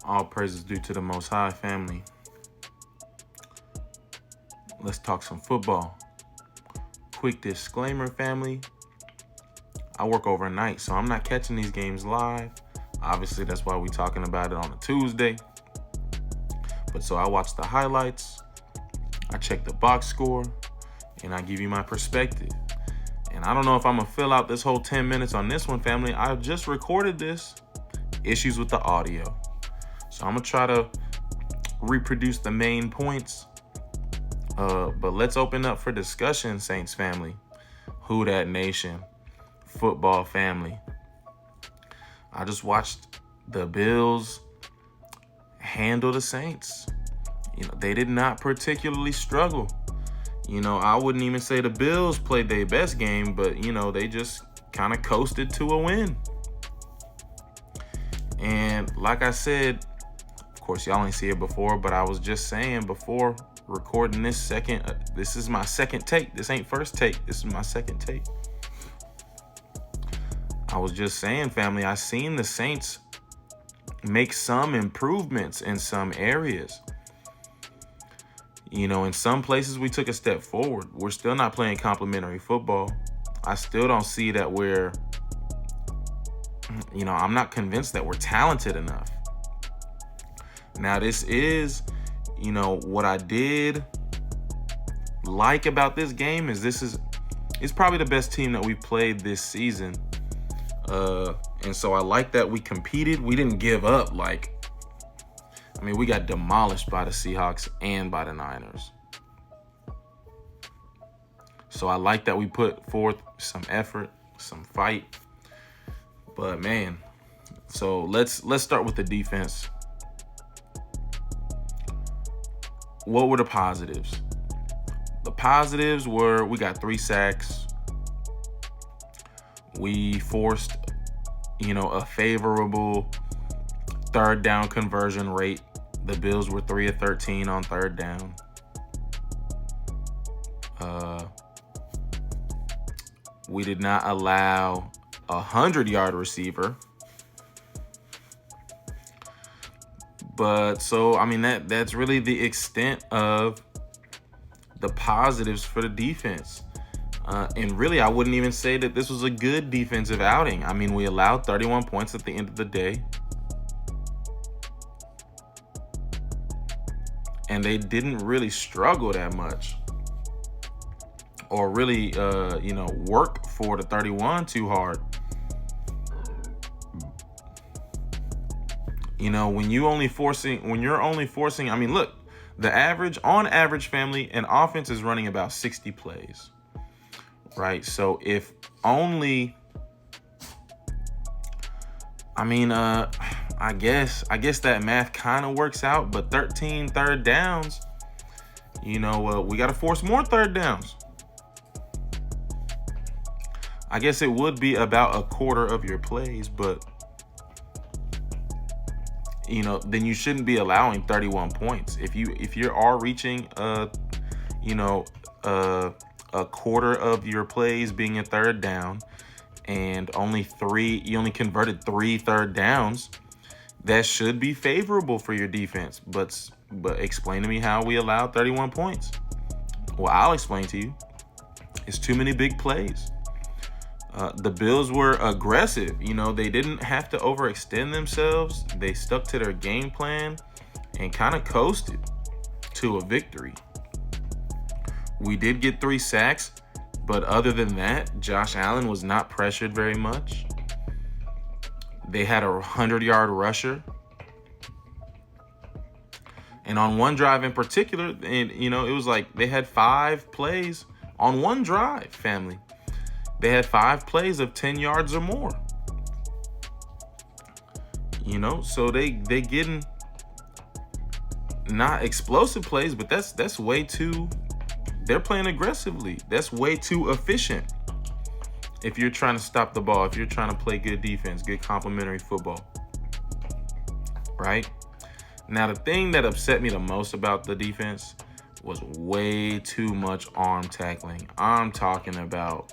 All praises due to the Most High, family. Let's talk some football. Quick disclaimer, family. I work overnight, so I'm not catching these games live. Obviously, that's why we're talking about it on a Tuesday. But so I watch the highlights, I check the box score, and I give you my perspective. And I don't know if I'm going to fill out this whole 10 minutes on this one, family. I just recorded this. Issues with the audio. So I'm going to try to reproduce the main points. But let's open up for discussion, Saints family. Who Dat Nation, football family. I just watched the Bills handle the Saints. They did not particularly struggle. I wouldn't even say the Bills played their best game, but, they just kind of coasted to a win. And like I said, of course, y'all ain't see it before, but I was just saying before recording this this is my second take. This ain't first take. This is my second take. I was just saying, family, I seen the Saints make some improvements in some areas. In some places we took a step forward. We're still not playing complimentary football. I still don't see that we're, I'm not convinced that we're talented enough. Now, this is, what I did like about this game is it's probably the best team that we've played this season. And so I like that we competed. We didn't give up. We got demolished by the Seahawks and by the Niners. So I like that we put forth some effort, some fight. But man, so let's start with the defense. What were the positives? The positives were we got 3 sacks. We forced, a favorable third down conversion rate. The Bills were 3 of 13 on third down. We did not allow a 100-yard receiver. But so, that's really the extent of the positives for the defense. And really, I wouldn't even say that this was a good defensive outing. We allowed 31 points at the end of the day. And they didn't really struggle that much. Or really, work for the 31 too hard. When you're only forcing, look, on average, family, an offense is running about 60 plays, right? So if only, I guess that math kind of works out, but 13 third downs, we got to force more third downs. I guess it would be about a quarter of your plays, but then you shouldn't be allowing 31 points. If you are reaching a quarter of your plays being a third down and you only converted 3 third downs, that should be favorable for your defense. But explain to me how we allowed 31 points. Well, I'll explain to you. It's too many big plays. The Bills were aggressive. They didn't have to overextend themselves. They stuck to their game plan and kind of coasted to a victory. We did get 3 sacks, but other than that, Josh Allen was not pressured very much. They had a 100-yard rusher. And on one drive in particular, and it was like they had 5 plays on one drive, family. They had 5 plays of 10 yards or more. So they getting not explosive plays, but that's way too. They're playing aggressively. That's way too efficient. If you're trying to stop the ball, if you're trying to play good defense, good complementary football, right? Now, the thing that upset me the most about the defense was way too much arm tackling. I'm talking about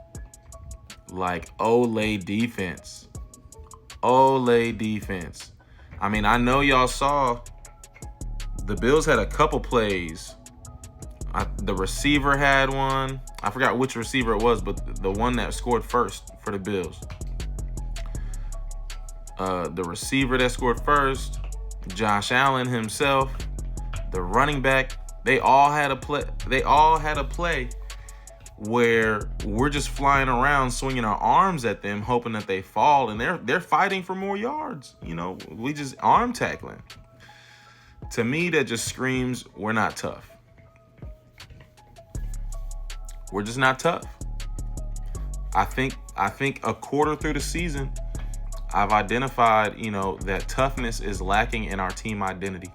like Ole defense. I mean, I know y'all saw the Bills had a couple plays. The receiver had one. I forgot which receiver it was, but the one that scored first for the Bills. The receiver that scored first, Josh Allen himself, the running back, they all had a play where we're just flying around swinging our arms at them hoping that they fall, and they're fighting for more yards. We just arm tackling. To me, that just screams we're not tough. We're just not tough. I think a quarter through the season, I've identified, that toughness is lacking in our team identity.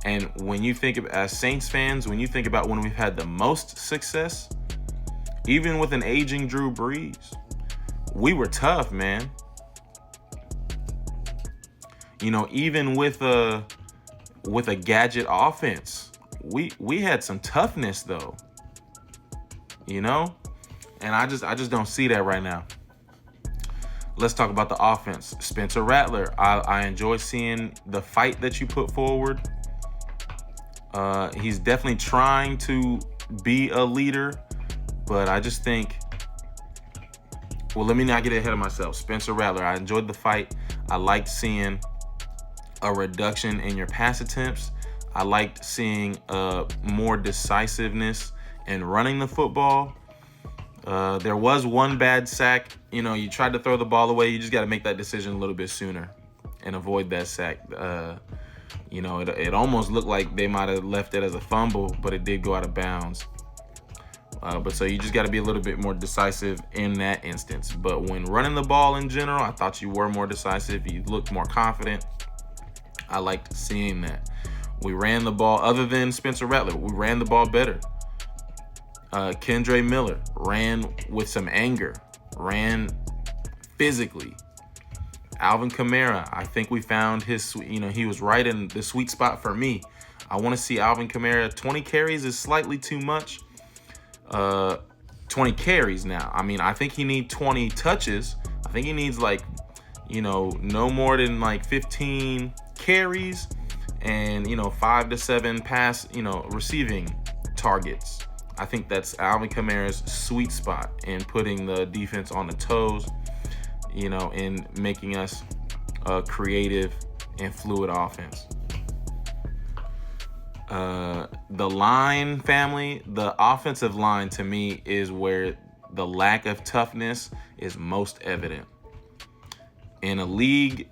And when you think of, as Saints fans, when you think about when we've had the most success, even with an aging Drew Brees, we were tough, man. Even with a gadget offense, we had some toughness though. And I just don't see that right now. Let's talk about the offense. Spencer Rattler, I enjoy seeing the fight that you put forward. He's definitely trying to be a leader, but I just think, well, let me not get ahead of myself. Spencer Rattler, I enjoyed the fight. I liked seeing a reduction in your pass attempts. I liked seeing more decisiveness in running the football. There was one bad sack. You tried to throw the ball away. You just got to make that decision a little bit sooner and avoid that sack. It almost looked like they might have left it as a fumble, but it did go out of bounds. So you just got to be a little bit more decisive in that instance. But when running the ball in general, I thought you were more decisive. You looked more confident. I liked seeing that. We ran the ball, other than Spencer Rattler, we ran the ball better. Kendre Miller ran with some anger, ran physically. Alvin Kamara, I think we found his, he was right in the sweet spot for me. I want to see Alvin Kamara. 20 carries is slightly too much. 20 carries now. I mean, I think he needs 20 touches. I think he needs no more than 15 carries and, 5 to 7 pass, receiving targets. I think that's Alvin Kamara's sweet spot in putting the defense on the toes, in making us a creative and fluid offense. The line family, the offensive line to me is where the lack of toughness is most evident. In a league,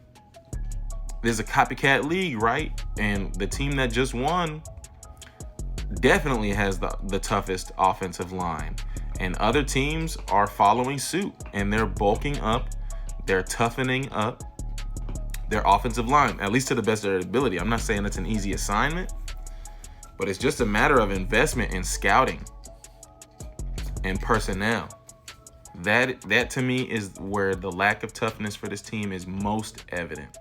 there's a copycat league, right? And the team that just won definitely has the toughest offensive line. And other teams are following suit, and they're bulking up, they're toughening up their offensive line, at least to the best of their ability. I'm not saying it's an easy assignment, but it's just a matter of investment in scouting and personnel. That to me is where the lack of toughness for this team is most evident,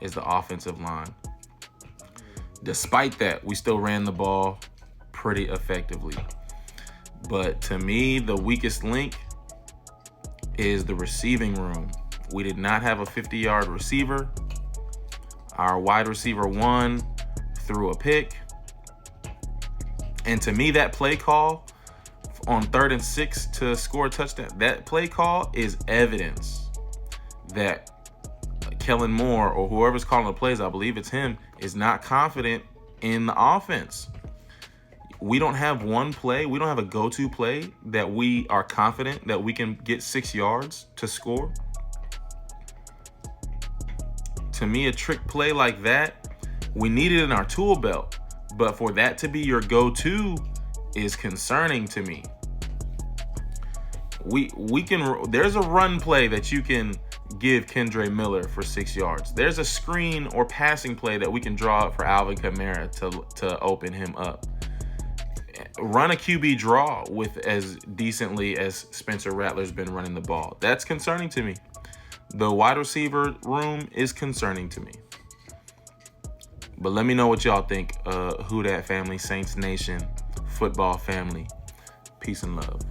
is the offensive line. Despite that, we still ran the ball pretty effectively. But to me, the weakest link is the receiving room. We did not have a 50-yard receiver. Our wide receiver one threw a pick. And to me, that play call on 3rd and 6 to score a touchdown, that play call is evidence that Kellen Moore, or whoever's calling the plays, I believe it's him, is not confident in the offense. We don't have one play, we don't have a go-to play that we are confident that we can get 6 yards to score. To me, a trick play like that, we need it in our tool belt. But for that to be your go-to is concerning to me. There's a run play that you can give Kendre Miller for 6 yards. There's a screen or passing play that we can draw up for Alvin Kamara to open him up. Run a QB draw with as decently as Spencer Rattler's been running the ball. That's concerning to me. The wide receiver room is concerning to me. But let me know what y'all think. Who Dat family, Saints Nation, football family. Peace and love.